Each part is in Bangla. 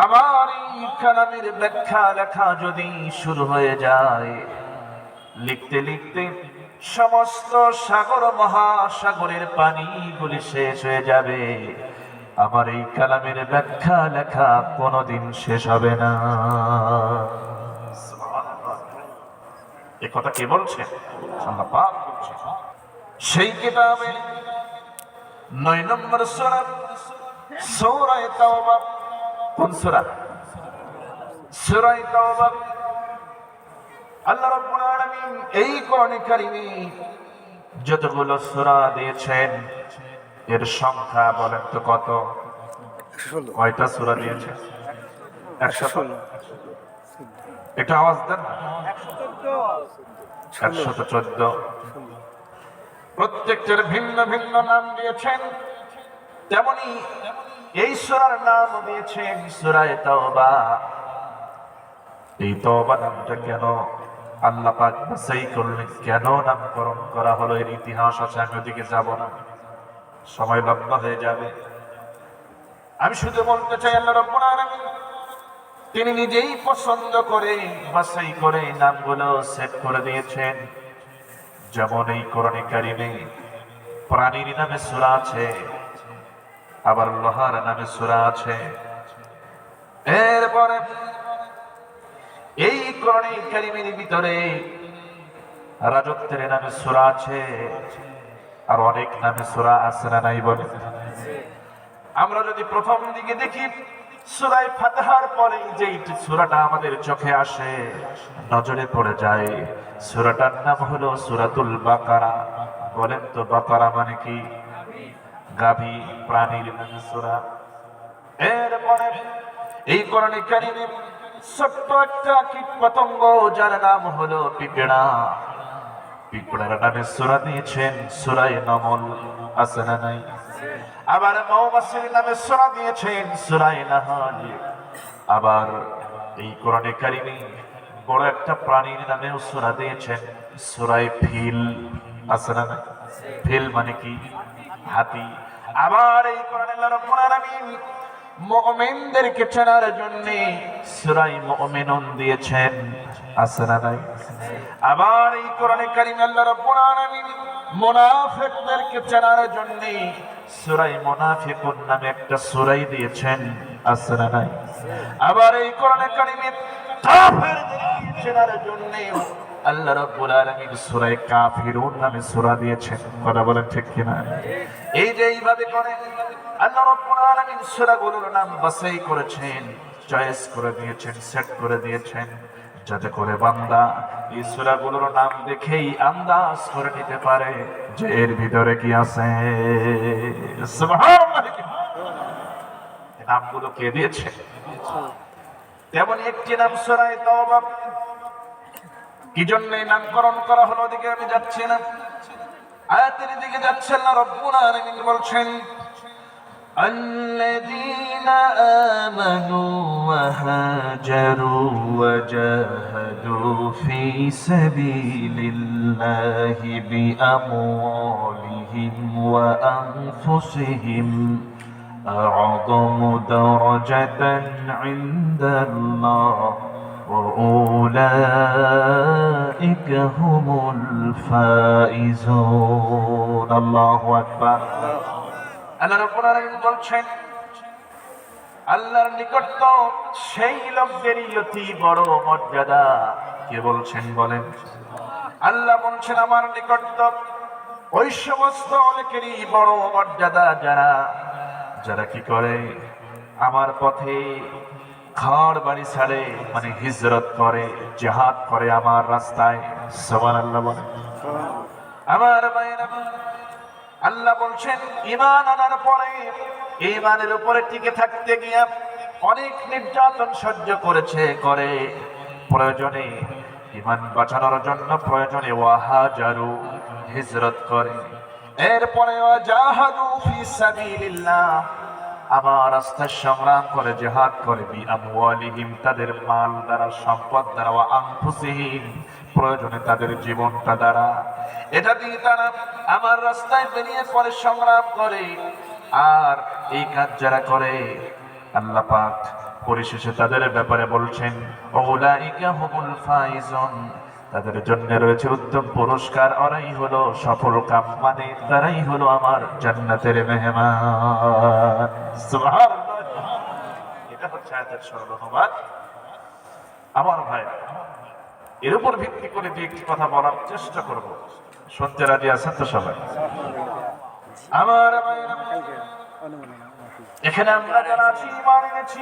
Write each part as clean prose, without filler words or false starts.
আমার এই কালামের ব্যাখ্যা লেখা যদি শুরু হয়ে যায়, লিখতে লিখতে সমস্ত সাগর মহাসাগরের পানিগুলি শেষ হয়ে যাবে, আমার এই কালামের ব্যাখ্যা লেখা কোনোদিন শেষ হবে না। এ কথা কে বলছেন? আল্লাহ পাক বলছেন। সেই কিতাবে 9 নম্বর সূরা, সূরা তাওবা। কোন সূরা? সূরা তাওবা। আল্লাহ রাব্বুল আলামিন এই কোরআনে কারিমে যতগুলো সূরা দিয়েছেন, এর সংখ্যা বলেন তো কত? কয়টা সূরা দিয়েছেন? 116। এটা আওয়াজ দেন না। 114। প্রত্যেকটার ভিন্ন ভিন্ন নাম দিয়েছেন। তেমনি এই সূরার নাম দিয়েছেন সূরা তাওবা। এই তওবা নামটা কেন আল্লাহ পাক বাছাই করলেন, কেন নামকরণ করা হলো, এর ইতিহাস আছে, আমি ওদিকে যাব না, সময় লম্বা হয়ে যাবে। আমি শুধু বলতে চাই, আল্লাহ রাব্বুল আলামিন তিনি নিজেই পছন্দ করে বাছাই করে নামগুলো সেট করে দিয়েছেন। যেমন এই কোরআনে কারিমে প্রাণীর নামে সূরা আছে, আবার লোহার নামে সূরা আছে। এরপরে এই কোরআনে কারিমের ভিতরে রাজত্বের নামে সূরা আছে, আর অনেক নামে সূরা আছে না নাই বলে? আমরা যদি প্রথম দিকে দেখি, সূরা ফাতিহার পরে যে সূরাটা আমাদের চোখে আসে, নজরে পড়ে যায়, সূরাটার নাম হলো সূরাতুল বাকারা। বলেন তো বাকারা মানে কি? গাভী, প্রাণীর নামে সূরা। এরপরে এই কোরআনে কারিমে ছোট্ট একটা কীট পতঙ্গ, যার নাম হলো পিঁপড়া, পিঁপড়ার নামে সূরা দিয়েছেন সূরা নামল। আছে না নাই? আবার মৌমাছির নামে সূরা দিয়েছেন সূরা নাহল। আবার এই কোরআনে কারিমে বড় একটা প্রাণীর নামেও সূরা দিয়েছেন সূরা ফিল। আছে না নাই? ফিল মানে কি? হাতি। আবার এই কোরআনে আল্লাহ রাব্বুল আলামিন মুমিনদেরকে চেনার জন্য সূরা মুমিনুন দিয়েছেন। আছে না নাই? আবার এই কোরআনে কারিমে আল্লাহ রাব্বুল আলামিন মুনাফিকদেরকে চেনার জন্য সূরা মুনাফিকুন নামে একটা সূরাই দিয়েছেন। আছে না নাই? আবার এই কোরআনে কারিমে কাফিরদেরকে চেনার জন্য আল্লাহ রাব্বুল আলামিন সূরা কাফিরুন নামে সূরা দিয়েছেন। কথা বলেন ঠিক কিনা? এই যে এইভাবে করে আল্লাহ রাব্বুল আলামিন সূরাগুলোর নাম বাছাই করেছেন, চয়েস করে দিয়েছেন, সেট করে দিয়েছেন, যাতে করে বান্দা এই সূরাগুলোর নাম দেখেই আন্দাজ করে নিতে পারে যে এর ভিতরে কি আছে। সুবহানাল্লাহ। এই নামগুলো কে দিয়েছে? তেমন একটি নাম সূরা তাওবা। কি জন্য নামকরণ করা হলো ওদিকে আমি যাচ্ছি না, আয়াতের দিকে যাচ্ছে। আল্লাহ রাব্বুল আলামিন বলছেন, الذين آمنوا وهاجروا وجاهدوا في سبيل الله بأموالهم وأنفسهم أعظم درجة عند الله وأولئك هم الفائزون. الله أكبر. আল্লাহ রাব্বুল আলামিন বলছেন, আল্লাহর নিকট তো সেই লোকদেরই অতি বড় মর্যাদা। কে বলছেন বলেন? আল্লাহ বলছেন, আমার নিকট তো ওই সমস্ত লোকেরই বড় মর্যাদা যারা যারা কি করে আমার পথে ঘর বাড়ি ছাড়ে, মানে হিজরত করে, জিহাদ করে আমার রাস্তায়। সুবহানাল্লাহ বলেন। আমার ভাইরা, আল্লাহ বলছেন ঈমান আনার পরে ঈমানের উপরে টিকে থাকতে গিয়ে অনেক নির্যাতন সহ্য করেছে, করে, প্রয়োজনে ঈমান বাঁচানোর জন্য প্রয়োজনে ওয়াহাজারু, হিজরত করে, এরপরে ওয়াজাহাদু ফি সাবিলিল্লাহ, আমার রাস্তায় সংগ্রাম করে, জিহাদ করে, বিআমওয়ালিহিম, তাদের মাল দ্বারা, সম্পদ দ্বারা, ওয়া আনফুসিহিম, প্রয়োজনে তাদের জীবনটা দ্বারা। এটা দিয়ে তারা আমার রাস্তায় বেরিয়ে পরে সংগ্রাম করে। আর এই কাজ যারা করে, আল্লাহ পাক পরিশেষে তাদের ব্যাপারে বলছেন উলাইকা হুমুল ফাইজুন, তাদের জন্য রয়েছে উত্তম পুরস্কার, ওরাই হলো সফল কাম, মানে তারাই হলো আমার জান্নাতের মেহমান। সুবহানাল্লাহ। এটা হচ্ছে আয়াতের সরল অনুবাদ। আমার ভাই, এর উপর ভিত্তি করে যে একটি কথা বলার চেষ্টা করব, শুনতে রাজি আছেন তো সবাই? আমার ভাইরা, এখানে আমরা যারা আছি ঈমান এনেছি,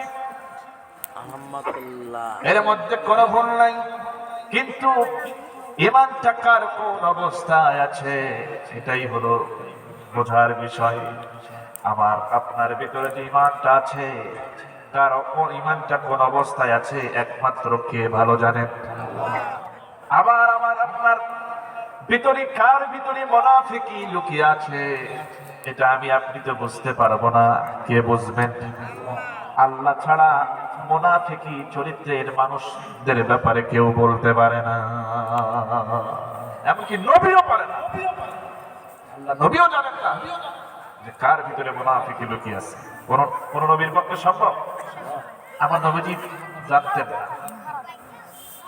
এর মধ্যে কোনো ভুল নাই, কিন্তু ঈমানটা কার কোন অবস্থায় আছে এটাই হলো বোঝার বিষয়। আমার আপনার ভিতরে যে ঈমানটা আছে, কার ঈমানটা কোন অবস্থায় আছে একমাত্র কে ভালো জানেন। আবার আমার আপনার ভিতরে কার ভিতরে মুনাফিকি লুকিয়ে আছে এটা আমি আপনি তো বুঝতে পারবো না, কে বুঝবেন? আল্লাহ ছাড়া মুনাফিকি চরিত্রের মানুষদের ব্যাপারে কেউ বলতে পারে না, এমনকি নবীও পারে না। আল্লাহ নবীও জানেন না যে কার ভিতরে মুনাফিকি লুকিয়ে আছে। কোন নবীর পক্ষে সম্ভব? আমার নবীজি জানতেন না।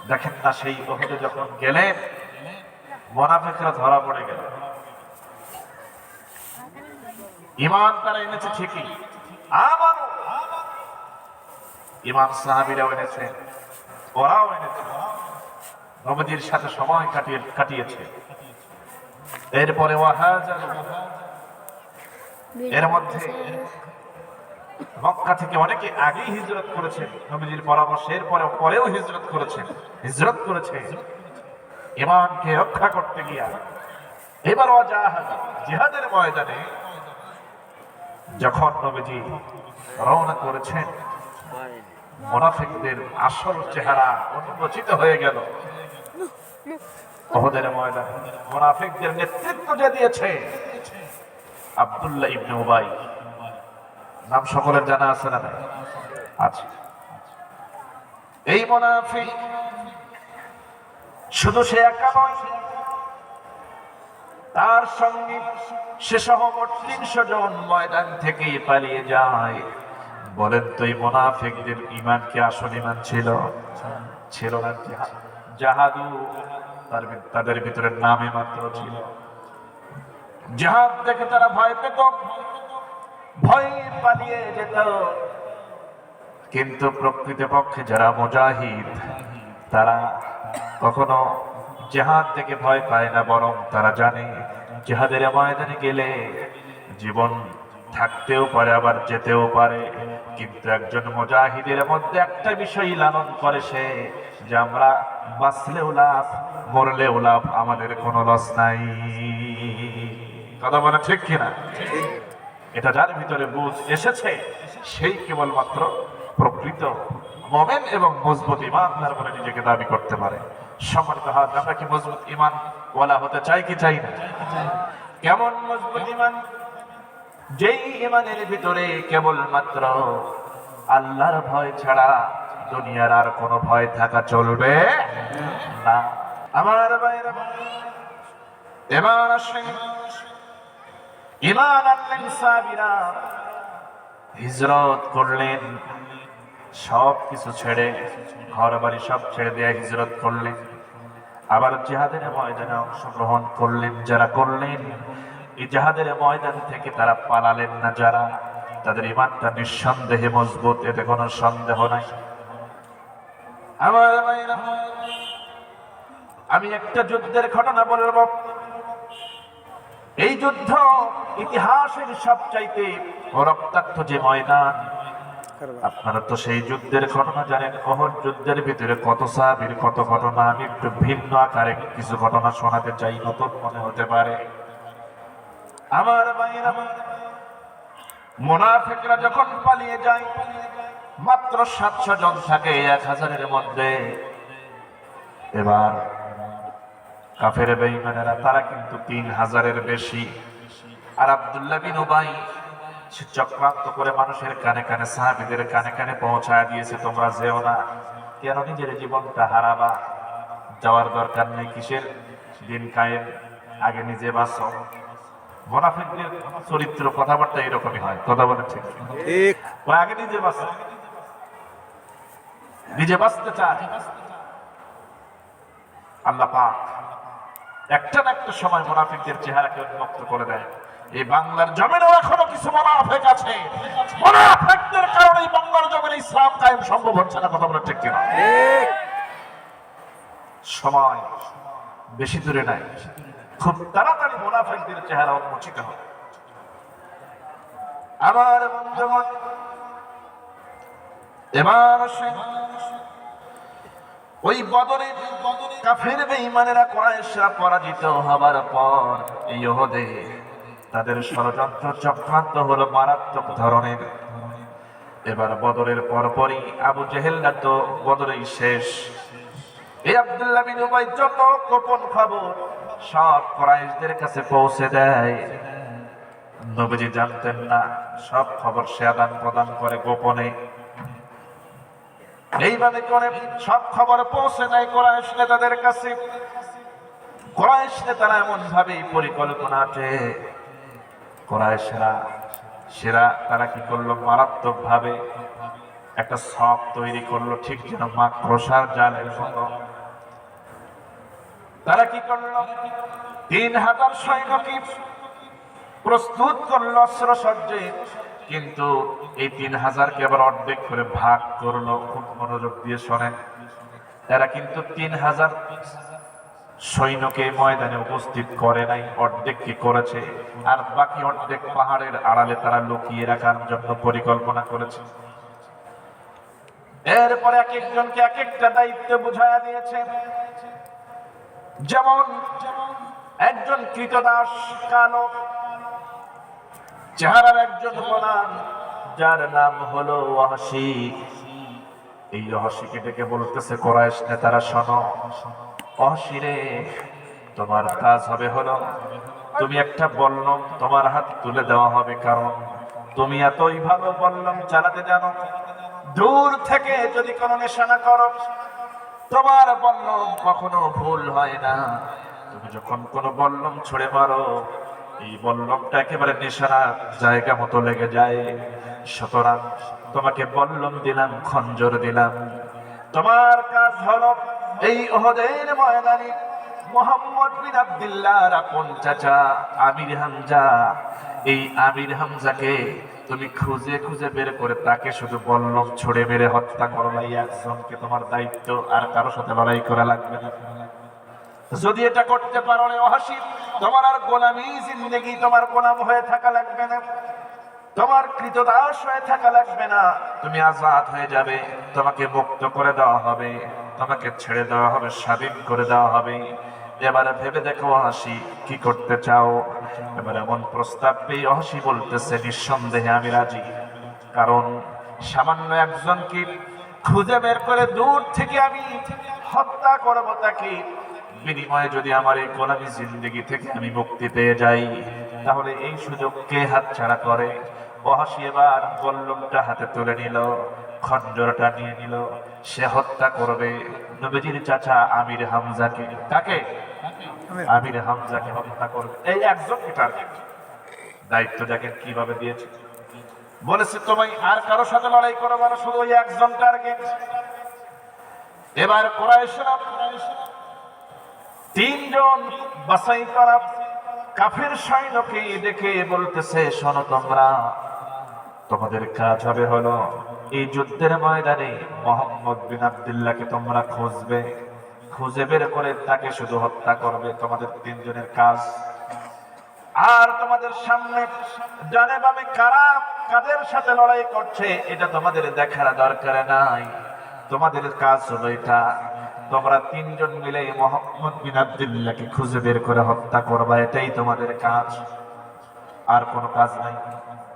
দেখেন না, সেই উহুদে যখন গেলেন মুনাফিকরা ধরা পড়ে গেল। ঈমান তারা এনেছে ঠিকই, আমার ঈমান সাহাবীরাও এনেছে, ওরাও এনেছে, নবীজির সাথে সময় কাটিয়েছে। এরপরে এর মধ্যে মক্কা থেকে অনেকে আগেই হিজরত করেছে নবীজির পরামর্শের পরেও হিজরত করেছে ঈমানকে রক্ষা করতে গিয়া। এবার জিহাদের ময়দানে যখন নবীজি রওনা করেছেন, মুনাফিকদের আসল চেহারা উন্মোচিত হয়ে গেল। উহুদের ময়দানে মুনাফিকদের নেতৃত্ব যে দিয়েছে আব্দুল্লাহ ইবনে উবাই, নাম সকলের জানা আছে না? আছে। এই মুনাফিক শুধু সে একা নয়, তার সঙ্গে সে সহ মোট ৩০০ জন ময়দান থেকে পালিয়ে যায়। বলেন তো এই মুনাফিকদের ঈমান কি আসল ঈমান ছিল? ছিল না। জাহাদু তাদের ভিতরে নামে মাত্র ছিল। জিহাদ দেখে তারা ভয় পেত, ভয় পালিয়ে যেত। কিন্তু প্রকৃতপক্ষে যারা মুজাহিদ তারা কখনো জিহাদ থেকে ভয় পায় না, বরং তারা জানে জিহাদের ময়দানে গেলে জীবন থাকতেও পারে আবার যেতেও পারে। কিন্তু একজন মুজাহিদের মধ্যে একটা বিষয় লালন করে সে, যে আমরা বাঁচলেও লাভ, মরলেও লাভ, আমাদের কোনো লস নাই। কথা বলে ঠিক কিনা? এটা যার ভিতরে বুঝ এসেছে সেই কেবলমাত্র প্রকৃত মুমিন এবং মজবুত ঈমানদার বলে নিজেকে দাবি করতে পারে। সম্মানিত হাত, আমরা কি মজবুত ঈমান ওয়ালা হতে চাই কি চাই না? কেমন মজবুত ঈমান? যেই ঈমানের ভিতরে কেবলমাত্র আল্লাহর ভয় ছাড়া দুনিয়ার আর কোনো ভয় থাকা চলবে না। আমার ভাইরা, এবার আসেন ঈমান আনলেন সাহাবীরা, হিজরত করলেন, সব কিছু ছেড়ে, ঘর বাড়ি সব ছেড়ে দিয়ে হিজরত করলেন। আবার জিহাদের ময়দানে অংশগ্রহণ করলেন। যারা করলেন, এই জিহাদের ময়দান থেকে তারা পালালেন না যারা, তাদের ঈমানটা নিঃসন্দেহে মজবুত, এতে কোনো সন্দেহ নাই। আমার ভাইরা, আমি একটা যুদ্ধের ঘটনা বলবো। এই যুদ্ধ ইতিহাসের সবচাইতে রক্তাক্ত যে ময়দান, আপনারা তো সেই যুদ্ধের ঘটনা জানেন। উহুদ যুদ্ধের ভিতরে কত সাহাবীর কত ঘটনা, আমি একটু ভিন্ন আকারে কিছু ঘটনা শোনাতে চাই, নতুন মনে হতে পারে। আমার ভাইরা, মুনাফিকরা যখন পালিয়ে যায়, মাত্র ৭০০ জন থাকে ১০০০-এর মধ্যে। এবার কাফের বেঈমানেরা তারা কিন্তু ৩০০০-এর বেশি। আর আব্দুল্লাহ বিন উবাই সে চক্রান্ত করে মানুষের কানে কানে, সাহাবীদের কানে কানে পৌঁছায় দিয়েছে, তোমরা যেও না, কেন নিজের জীবনটা হারাবা? যাওয়ার দরকার নেই। কিসের দিন কায়েম, আগে নিজে বাঁচো। মুনাফিকদের চরিত্র কথাবার্তা এরকমই হয়। কথা বলে ঠিক, আগে নিজে বাঁচো। নিজে বাঁচতে চায়। আল্লাহ পাক একটা না একটা সময় মুনাফিকদের চেহারাকে উন্মুক্ত করে দেয়। এই বাংলার জমিনেও এখনো কিছু মুনাফিক আছে। মুনাফিকদের কারণে এই বাংলার জমিনে ইসলাম কায়েম সম্ভব হচ্ছে না। কথা বলে ঠিক কিনা? সময় বেশি দূরে নাই, খুব তাড়াতাড়ি মুনাফিকদের চেহারা উন্মোচিত হবে। আমার বন্ধুগণ, এবার ওই বদরে কাফের বেঈমানেরা কুরাইশরা পরাজিত হবার পর এই উহুদে তাদের ষড়যন্ত্র চক্রান্ত হলো মারাত্মক ধরনের। এবার বদরের পরপরই আবু জেহেলরা তো বদরেই শেষ। এই আব্দুল্লাহ বিন উবাই যত গোপন খবর সব কুরাইশদের কাছে পৌঁছে দেয়। নবীজি জানতেন না, সব খবর সে আদান প্রদান করে গোপনে। এইভাবে করে সব খবর পৌঁছে দেয় কুরাইশ নেতাদের কাছে। কুরাইশ নেতারা এমন ভাবে পরিকল্পনাতে কুরাইশরা তারা কি করলো, মারাত্মক ভাবে একটা ছক তৈরি করলো, ঠিক যেন মাকড়সার জালের মতো। তারা কি করলো, 3000 সৈন্যকে প্রস্তুত করলো অস্ত্র সজ্জে। কিন্তু এই 3000কে আবার অর্ধেক করে ভাগ করলো। খুব মনোযোগ দিয়ে শোনেন, এরা কিন্তু 3000 সৈন্যকে ময়দানে উপস্থিত করে নাই, অর্ধেক কি করেছে, আর বাকি অর্ধেক পাহাড়ের আড়ালে তারা লুকিয়ে রাখার জন্য পরিকল্পনা করেছে। এরপরে এক একজনকে এক একটা দায়িত্ব বুঝাইয়া দিয়েছে। যেমন একজন কৃতদাস কালো চেহারার একজন গোলাম, যার নাম হলো ওয়াহশী। এই ওয়াহশীকে ডেকে বলতেছে কুরাইশ নেতারা, শোনো ওয়াহশী রে, তোমার কাজ হবে হলো তুমি একটা বল্লম তোমার হাত তুলে দেওয়া হবে, কারণ তুমি এতই ভালো বল্লম চালাতে জানো। দূর থেকে যদি কোনো নিশানা করো, তোমার বল্লম কখনো ভুল হয় না। তুমি যখন কোনো বল্লম ছুড়ে মারো, এই বল্লমটা একেবারে নিশানার জায়গা মতো লেগে যায়। সুতরাং তোমাকে বল্লম দিলাম, খঞ্জর দিলাম। তোমার কাজ হলো এই উহুদের ময়দানে মুহাম্মদ বিন আব্দুল্লাহর আপন চাচা আমির হামজা, এই আমির হামজাকে তুমি খুঁজে খুঁজে বের করে তাকে শুধু বল্লম ছুড়ে মেরে হত্যা করো। এই একজনকে তোমার দায়িত্ব, আর কারো সাথে লড়াই করা লাগবে না। যদি এটা করতে পারো ওয়াহশী, তোমার আর গোলামি জিন্দেগি, তোমার গোলাম হয়ে থাকা লাগবে না, তোমার কৃতদাস হয়ে থাকা লাগবে না, তুমি আজাদ হয়ে যাবে। তোমাকে মুক্ত করে দেওয়া হবে, তোমাকে ছেড়ে দেওয়া হবে, স্বাধীন করে দেওয়া হবে। এবারে ভেবে দেখো ওয়াহশী কি করতে চাও। এবার এমন প্রস্তাব পেয়ে ওয়াহশী বলতেছে, নিঃসন্দেহে আমি রাজি, কারণ সামান্য একজনকে খুঁজে বের করে দূর থেকে আমি হত্যা করবো, তাকে বিনিময়ে যদি আমার এই গোলামি জিন্দেগি থেকে আমি মুক্তি পেয়ে যাই, তাহলে এই সুযোগকে হাতছাড়া করে ওয়াহশী এবার বল্লমটা হাতে তুলে নিল, খঞ্জরটা নিয়ে নিল। সে হত্যা করবে নবীজির চাচা আমির হামজাকে। কাকে? আমির হামজাকে হত্যা করবে। এই একজনকে টার্গেট, দায়িত্ব দেখেন কিভাবে দিয়েছে। বলেছে তোমায় আর কারো সাথে লড়াই করবে না, শুধু ওই একজন টার্গেট। এবার কুরাইশরা 3 জন বাছাই করা কাফের সৈন্যকে দেখে বলতেছে, শোনো তোমরা, তোমাদের কাজ হবে হলো এই যুদ্ধের ময়দানে মুহাম্মদ বিন আব্দুল্লাহকে তোমরা খুঁজবে, খুঁজে বের করে তাকে শুধু হত্যা করবে। তোমাদের 3 জনের কাজ। আর তোমাদের সামনে ডানে বামে কারা কাদের সাথে লড়াই করছে এটা তোমাদের দেখার দরকার নাই। তোমাদের কাজ হলো এটা, তোমরা 3 জন মিলে মুহাম্মদ বিন আব্দুল্লাহকে খুঁজে বের করে হত্যা করবা, এটাই তোমাদের কাজ, আর কোনো কাজ নাই।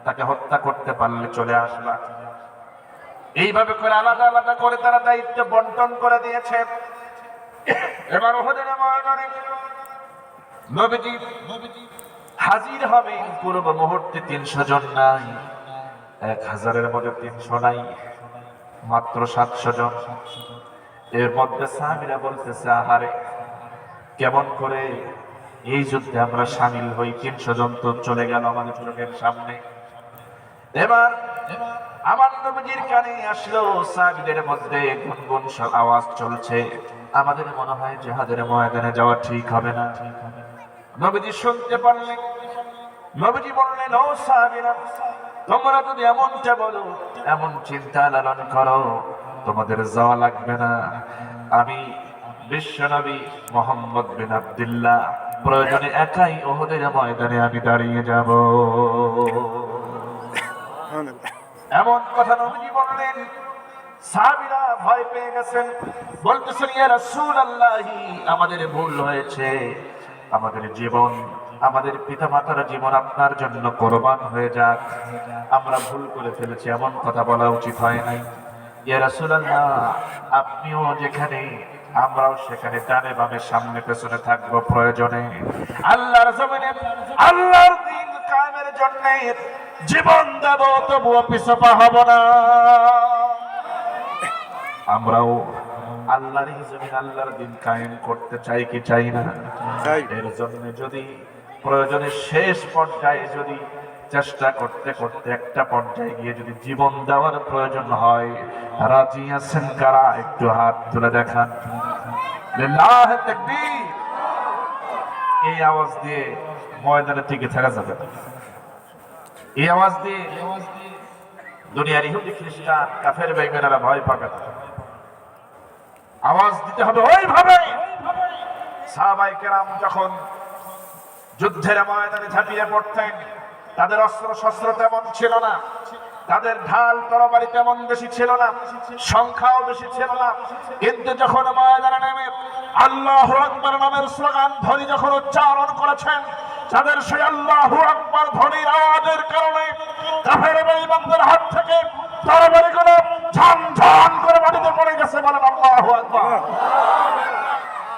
তাকে হত্যা করতে পারলে চলে আসবা। এইভাবে করে আলাদা আলাদা করে তারা দায়িত্ব বন্টন করে দিয়েছে। এবার উহুদের ময়দানে নবীজি হাজির হবে পূর্ব মুহূর্তে। 300 জন নাই, 1000-এর মধ্যে 300 নাই, মাত্র 700 জন। এর মধ্যে সাহাবীরা বলতেছে, আহারে কেমন করে এই যুদ্ধে আমরা শামিল হই, 300 জন তো চলে গেল আমাদের চোখের সামনে। এবার আমার নবীজির কানে আসলো, সাহাবীদের মধ্যে গুনগুন আওয়াজ চলছে। আমাদের মনে হয় জিহাদের ময়দানে যাওয়া ঠিক হবে না। নবীজি শুনতে পারলেন, নবীজি বললেন, ও সাহাবীরা, তোমরা যদি এমনটা বলো, এমন চিন্তা লালন করো, তোমাদের যাওয়া লাগবে না। আমি বিশ্বনবী মুহাম্মদ বিন আব্দুল্লাহ প্রয়োজনে একাই উহুদের ময়দানে আমি দাঁড়িয়ে যাব। এমন কথা নবীজি বললেন। সাহাবীরা ভয় পেয়ে গেছেন, বলতেছেন, ইয়া রাসূলুল্লাহ, আমাদের ভুল হয়েছে, আমাদের জীবন, আমাদের পিতামাতার জীবন আপনার জন্য কোরবান হয়ে যাক, আমরা ভুল করে ফেলেছি, এমন কথা বলা উচিত হয় নাই। ইয়া রাসূলুল্লাহ, আপনিও যেখানে আমরাও সেখানে, ডানে বামে সামনে পেছনে থাকবো, প্রয়োজনে আল্লাহর জমিনে আল্লাহর দ্বীন কায়েমের জন্য জীবন দেব, তবুও পিছপা হব না। আমরাও আল্লাহর জমিন আল্লাহর দ্বীন কায়েম করতে চাই কি চাই না? এর জন্য যদি প্রয়োজনে শেষ পর্যায়ে যদি চেষ্টা করতে করতে একটা পর্যায়ে গিয়ে যদি জীবন দেওয়ার প্রয়োজন হয়, রাজি আছেন কারা? একটু হাত তুলে দেখান। লিল্লাহি তাকবীর। এই আওয়াজ দিয়ে ময়দানে টিকে থাকা যাবে না। এই আওয়াজ দিয়ে দুনিয়ার ইহুদি খ্রিস্টান কাফের বেঈমানেরা ভয় পাবে না। আওয়াজ দিতে হবে ওইভাবে। সাহাবায়ে কেরাম যখন যুদ্ধের ময়দানে ঝাঁপিয়ে পড়তেন, তাদের অস্ত্র শস্ত্র তেমন ছিল না, তাদের ঢাল তরবারি তেমন বেশি ছিল না, সংখ্যাও বেশি ছিল না, কিন্তু যখন ময়দানে নেমে আল্লাহু আকবার নামের স্লোগান ধ্বনি যখন উচ্চারণ করেছেন, তাদের সেই আল্লাহু আকবার ধ্বনির আওয়াজের কারণে কাফের বেঈমানদের হাত থেকে তরবারিগুলো ঝনঝন করে মাটিতে পড়ে গেছে। বলেন আল্লাহু আকবার।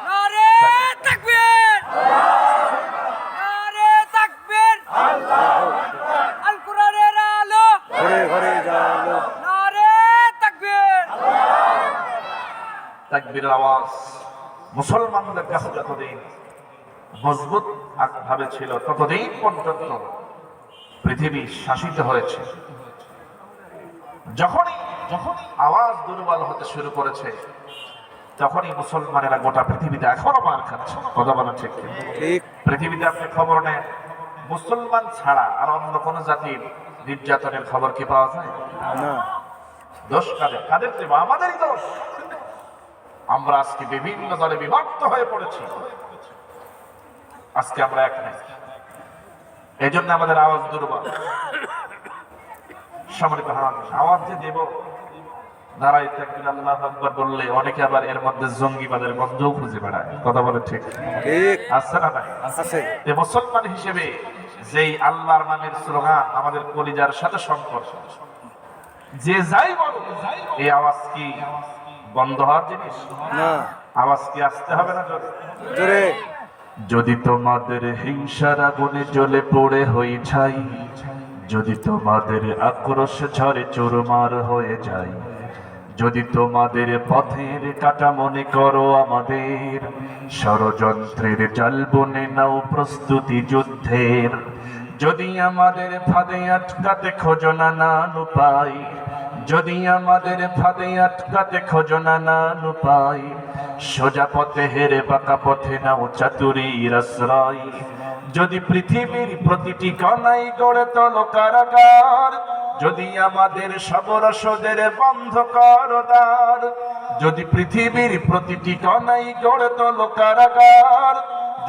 নারে তাকবীর, নারে তাকবীর, আল কোরআনের আলো ঘরে ঘরে জ্বালো, নারে তাকবীর। তাকবীরের আওয়াজ মুসলমানদের কাছে যতদিন মজবুত ভাবে ছিল, ততদিন পর্যন্ত পৃথিবী শাসিত হয়েছে। যখনই আওয়াজ দুর্বল হতে শুরু করেছে, তখনই মুসলমানেরা গোটা পৃথিবীতে এখনো মার খাচ্ছে। কথা বলেন ঠিক? পৃথিবীতে আপনি খবর নেন, মুসলমান ছাড়া আর অন্য কোন জাতির নির্যাতনের খবর কি পাওয়া যায় না? দোষ কাদের? কাদের দেব? আমাদেরই দোষ। আমরা আজকে বিভিন্ন দলে বিভক্ত হয়ে পড়েছি, আজকে আমরা এক নাই। এই জন্য আমাদের আওয়াজ দুর্বল। সম্মানিত আওয়াজ যে দেব, নারায়ে তাকবীর আল্লাহু আকবার বললে অনেকে আবার এর মধ্যে জঙ্গিবাদের গন্ধও খুঁজে বেড়ায়। কথা বলে ঠিক? আছে না নাই? আছে। মুসলমান হিসেবে যেই আল্লাহর নামের স্লোগান আমাদের কলিজার সাথে সম্পর্ক, যে যাই বলো, এই আওয়াজ কি বন্ধ হওয়ার জিনিস না? আওয়াজ কি আসতে হবে না জোরে? যদি তোমাদের হিংসার আগুনে জ্বলে পড়ে হই ছাই, যদি তোমাদের আক্রোশ ঝড়ে চুরমার হয়ে যায়, যদি তোমাদের পথের কাটা মনে করো আমাদের, ষড়যন্ত্রের জাল বুনে নাও প্রস্তুতি যুদ্ধের, যদি আমাদের ফাঁদে আটকাতে খোঁজো নানান উপায়, যদি আমাদের ফাঁদে আটকাতে খোঁজো নানান উপায়, সোজা পথে হেরে বাঁকা পথে নাও চাতুরীর আশ্রয়, যদি পৃথিবীর প্রতিটি কণায় গড়ে তোলো কারাগার, যদি আমাদের সবরসদের বন্ধ করো দ্বার, যদি পৃথিবীর প্রতিটি কণায় গড়ে তোলো কারাগার,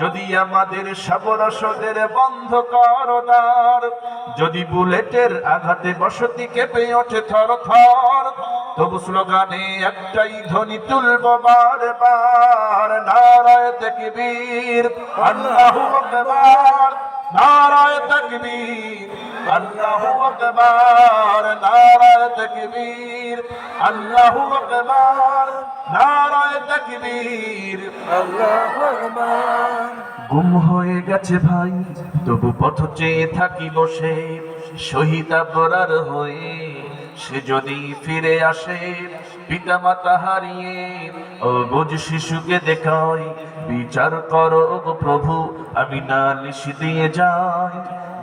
যদি আমাদের সবরসদের বন্ধ করো দ্বার, যদি বুলেটের আঘাতে বসতি কেঁপে ওঠে থর থর, তবু স্লোগানে একটাই ধ্বনি তুলবো বারবার, নারায়ে তাকবীর আল্লাহু আকবার, নারায়ে তাকবীর আল্লাহু আকবার, নারায়ে তাকবীর আল্লাহু আকবার, নারায়ে তাকবীর আল্লাহু আকবার। গুম হয়ে গেছে ভাই, তবু পথ চেয়ে থাকি বসে, শহীদ আবরার হয়ে সে যদি ফিরে আসে, পিতা মাতা হারিয়ে অবুঝ শিশুকে দেখায়, বিচার করো গো প্রভু, আমি নালিশ দিয়ে যাই।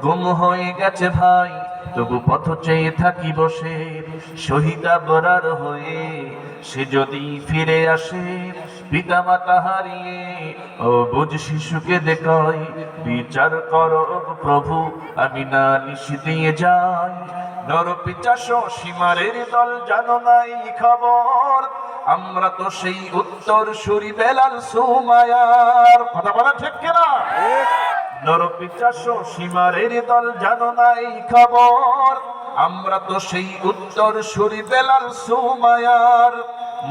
গুম হয়ে গেছে ভাই, তবু পথ চেয়ে থাকি বসে শহীদ আবরার হয়ে। সে যদি ফিরে আসে পিতা মাতা হারিয়ে, ও বুঝ শিশুকে দেখাই বিচার করো প্রভু, আমি নালিশ দিয়ে যাই। নরপিচাস সীমারের দল জানো নাই খবর, আমরা তো সেই উত্তর সুরি বেলাল সুমায়ার। কথা বলা ঠিক কিনা? নরপিচাস সীমারের দল জানো নাই খবর, আমরা তো সেই উত্তর সুরি বেলাল সুমায়ার।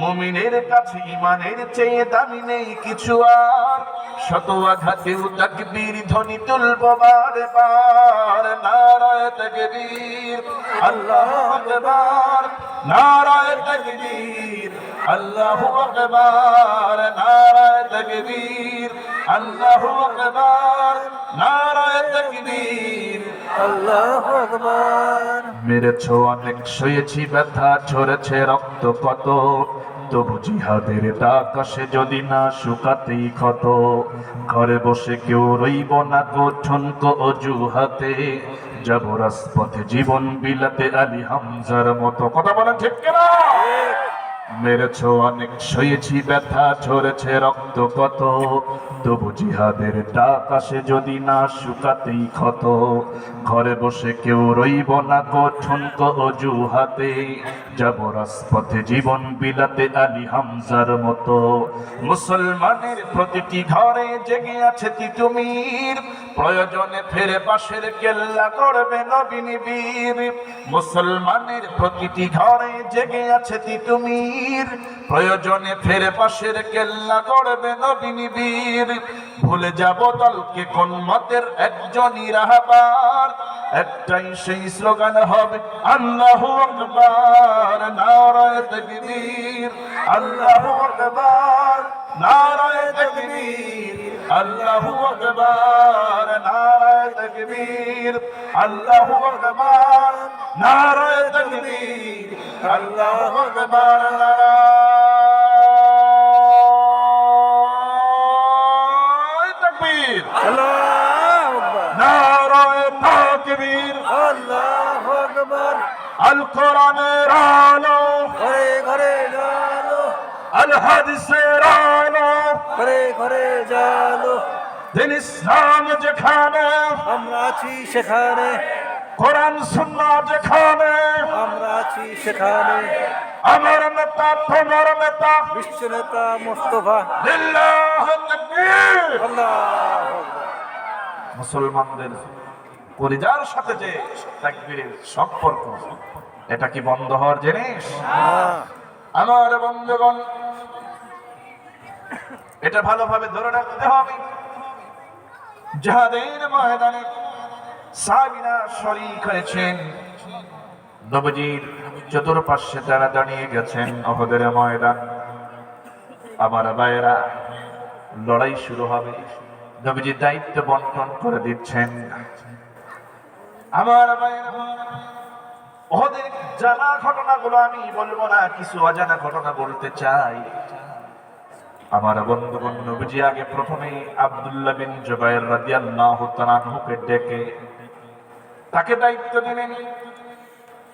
মুমিনের কাছে ইমানের চেয়ে দামি নেই কিছু আর, শত আঘাতেও তাকবীর ধ্বনি তুলব বারে বার। নারায়ে তাকবীর, আল্লাহু আকবার, নারায়ে তাকবীর, আল্লাহু আকবার, নারায়ে তাকবীর, আল্লাহু আকবার, নারায়ে তাকবীর, আল্লাহু আকবার। মেরেছো অনেক, সয়েছি ব্যথা, ঝরেছে রক্ত কত, তবু জিহাদের ডাক আসে যদি না শুকাতেই ক্ষত। ঘরে বসে কেউ রইব না গো ঠুনকো অজুহাতে, যাব রাজপথে জীবন বিলাতে আলী হামজার মতো। কথা বলেন ঠিক কিনা? মেরেছো অনেক, সয়েছি ব্যথা, ঝরেছে রক্ত কত, তবু জিহাদের ডাক আসে যদি না শুকাতেই ক্ষত। ঘরে বসে কেউ রইব না গো ঠুনকো অজুহাতে, যাব রাজপথে জীবন বিলাতে আলী হামজার মতো। মুসলমানের প্রতিটি ঘরে জেগে আছে তিতুমির, প্রয়োজনে ফেরে পাশের কেল্লা করবে নবী নিবির। মুসলমানের প্রতিটি ঘরে জেগে আছে তিতুমির, প্রয়োজনে ফেরে পাশের কেল্লা করবে নবী নিবির। ভুলে যাব দলকে কোন মতের একজনই রাহবার, একটাই সেই স্লোগান হবে আল্লাহু আকবার। নারায়ে তাকবীর, আল্লাহু আকবার, নারায়ে তাকবীর, আল্লাহু আকবার, নারায়ে তাকবীর, আল্লাহু আকবার, নারায়ে তাকবীর, আল্লাহু আকবার, নারায়ে তাকবীর, আল্লাহু আকবার। নারায়ে তাকবীর। আল্লাহু আকবার। আল কোরআনের আলো, ঘরে ঘরে জালো, আল হাদিসের আলো, ঘরে ঘরে জালো, দিন ইসলাম যেখানে, আমরা আছি সেখানে, কোরআন সুন্নাহ যেখানে, আমরা আছি সেখানে। আমার নেতা তোমার নেতা, বিশ্ব নেতা মোস্তফা। লিল্লাহি তাকবীর। আল্লাহু আকবার। মুসলমানদের কলিজার সাথে যে তাকবীরের সম্পর্ক, এটা কি বন্ধ হওয়ার জিনিস? হ্যাঁ। আমার বন্ধুগণ, এটা ভালোভাবে ধরে রাখতে হবে। জিহাদের ময়দানে সাহাবীরা শরীক হয়েছেন, নবীজির চতুর্পার্শ্বে তারা দাঁড়িয়ে গেছেন। উহুদের ময়দান, আমার ভাইয়েরা, লড়াই শুরু হবে। নবীজি দায়িত্ব বন্টন করে দিচ্ছেন। আমার ভাইয়েরা, উহুদের জানা ঘটনাগুলো আমি বলবো না, কিছু অজানা ঘটনা বলতে চাই। আমার বন্ধুগণ, নবীজি আগে প্রথমে আব্দুল্লাহ বিন জুবাইর রাদিয়াল্লাহু তাআলা আনহুকে ডেকে তাকে দায়িত্ব দিলেন।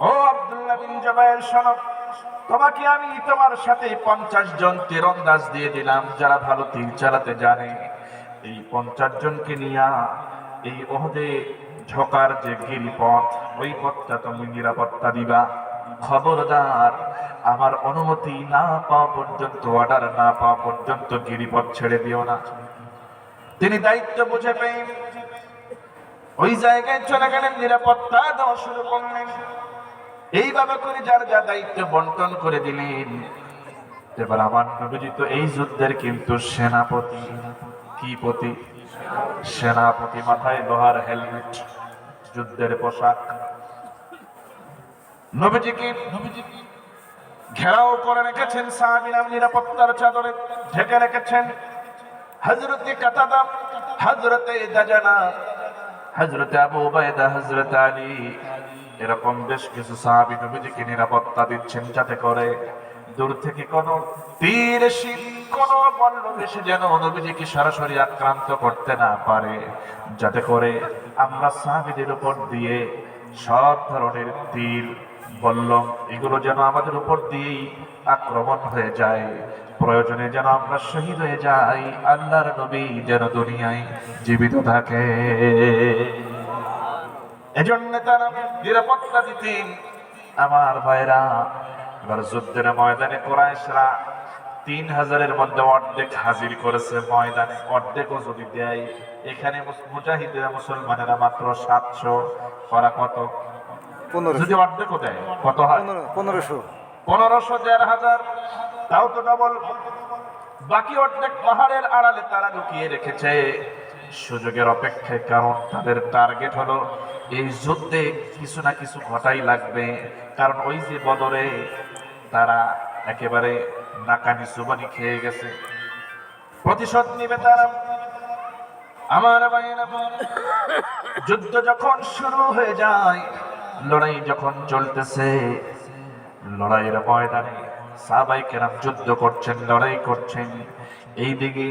ও আব্দুল্লাহ বিন জুবাইর, শোনো, তোমাকে আমি তোমার সাথে 50 জন তীরন্দাজ দিয়ে দিলাম যারা ভালো তীর চালাতে জানে। এই 50 জনকে নিয়ে এই উহুদে ঢোকার যে গিরিপথ, ওই পথটা তুমি নিরাপত্তা দিবা। খবরদার, আমার অনুমতি না পাওয়া পর্যন্ত, অর্ডার না পাওয়া পর্যন্ত গিরিপথ ছেড়ে দিও না। তিনি দায়িত্ব বুঝে পেয়ে ওই জায়গায় চলে গেলেন, নিরাপত্তা দেওয়া শুরু করলেন। এইভাবে করে যার যা দায়িত্ব বন্টন করে দিলেন। এবার আমার নবীজি তো এই যুদ্ধের কিন্তু সেনাপতি। কি পতি? সেনাপতি। মাথায় লোহার হেলমেট, যুদ্ধের পোশাক। নবীজিকে ঘেরাও করে রেখেছেন সাহাবীরা, নিরাপত্তার চাদরে ঢেকে রেখেছেন। হযরতে কাতাদা, হযরতে দাজানা, হযরতে আবু উবাইদা, হযরতে আলী, এরকম বেশ কিছু সাহাবী নবীজিকে নিরাপত্তা দিচ্ছেন, যাতে করে দূর থেকে কোন তীর এসে, কোন বল্লম এসে যেন নবীজিকে সরাসরি আক্রান্ত করতে না পারে, যাতে করে আমরা সাহাবীদের উপর দিয়ে সব ধরনের তীর বল্লম এগুলো যেন আমাদের উপর দিয়েই আক্রমণ হয়ে যায়, প্রয়োজনে যেন আমরা শহীদ হয়ে যাই, আল্লাহর নবী যেন দুনিয়ায় জীবিত থাকে। এজন্য তারা নিরাপত্তা দিতেন। আমার ভাইরা, এবার যুদ্ধের ময়দানে কুরাইশরা 3000-এর মধ্যে অর্ধেক হাজির করেছে ময়দানে। অর্ধেকও যদি দেয়, এখানে মুজাহিদেরা মুসলমানেরা মাত্র 700, ওরা কত? 1500 যদি অর্ধেকও দেয় কত হয়? 1500 1500, 1500, তাও তো ডবল। বাকি অর্ধেক পাহাড়ের আড়ালে তারা লুকিয়ে রেখেছে সুযোগের অপেক্ষায়, কারণ তাদের টার্গেট হলো এই যুদ্ধে কিছু না কিছু ঘটাই লাগবে। কারণ ওই যে বদরে তারা একেবারে নাকানি সুবানি খেয়ে গেছে, প্রতিশোধ নিবে তারা। আমার ভাইয়েরা, যুদ্ধ যখন শুরু হয়ে যায়, লড়াই যখন চলতেছে, লড়াইয়ের ময়দানে সাহাবায়ে কেরাম যুদ্ধ করছেন, লড়াই করছেন। এইদিকে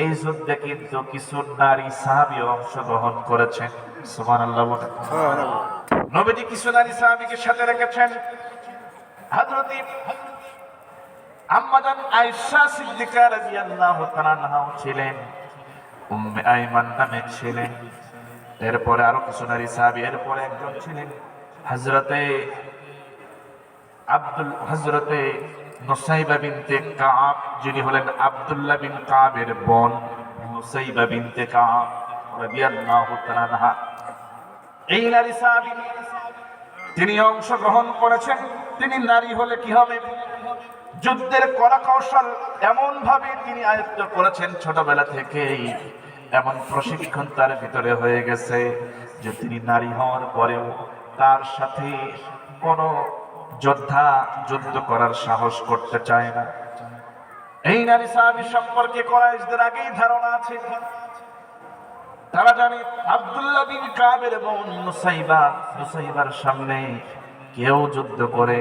এই যুদ্ধে কিন্তু কিছু নারী সাহাবী অংশগ্রহণ করেছেন। সুবহানাল্লাহ বলেন। নবীজি কিছু নারী সাহাবীকে সাথে রেখেছেন। হযরত আম্মা জান আয়েশা সিদ্দিকা রাদিয়াল্লাহু তাআলা আনহাও ছিলেন, উম্মে আইমান নামে ছিলেন, এরপরে আরো কিছু নারী সাহাবী, এরপরে একজন ছিলেন হযরতে নুসাইবা বিনতে কাব, যিনি হলেন আব্দুল্লাহ বিন কাবের বোন, নুসাইবা বিনতে কাব রাদিয়াল্লাহু তাআলা আনহা। এই নারী সাহাবী তিনি অংশগ্রহণ করেছেন। তিনি নারী হলে কি হবে, যুদ্ধের কলা কৌশল এমন ভাবে তিনি আয়ত্ত করেছেন, ছোটবেলা থেকেই এমন প্রশিক্ষণ তার ভিতরে হয়ে গেছে যে তিনি নারী হওয়ার পরেও তার সাথে কোনো যোদ্ধা যুদ্ধ করার সাহস করতে চায় না। এই নারী সাহাবী সম্পর্কে কুরাইশদের আগেই ধারণা আছে। তারা জানে আব্দুল্লাহ বিন কাবের এবং নুসাইবার সামনে কেউ যুদ্ধ করে